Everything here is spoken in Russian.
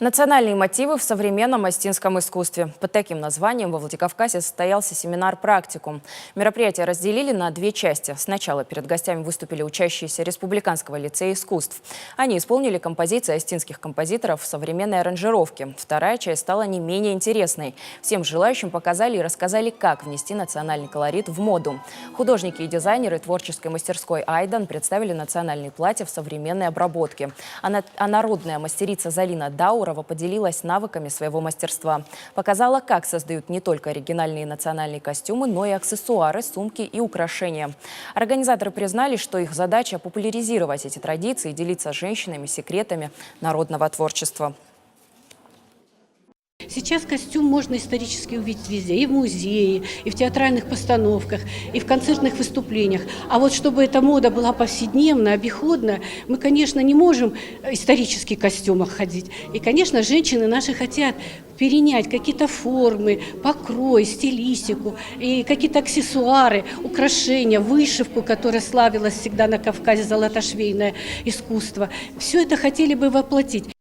Национальные мотивы в современном остинском искусстве. Под таким названием во Владикавказе состоялся семинар-практикум. Мероприятие разделили на две части. Сначала перед гостями выступили учащиеся Республиканского лицея искусств. Они исполнили композиции остинских композиторов в современной аранжировке. Вторая часть стала не менее интересной. Всем желающим показали и рассказали, как внести национальный колорит в моду. Художники и дизайнеры творческой мастерской «Айдан» представили национальные платья в современной обработке. А народная мастерица Залина Даурова поделилась навыками своего мастерства. Показала, как создают не только оригинальные национальные костюмы, но и аксессуары, сумки и украшения. Организаторы признали, что их задача – популяризировать эти традиции и делиться с женщинами секретами народного творчества. Сейчас костюм можно исторически увидеть везде, и в музее, и в театральных постановках, и в концертных выступлениях. А вот чтобы эта мода была повседневна, обиходна, мы, конечно, не можем в исторических костюмах ходить. И, конечно, женщины наши хотят перенять какие-то формы, покрой, стилистику, и какие-то аксессуары, украшения, вышивку, которая славилась всегда на Кавказе, золотошвейное искусство. Все это хотели бы воплотить.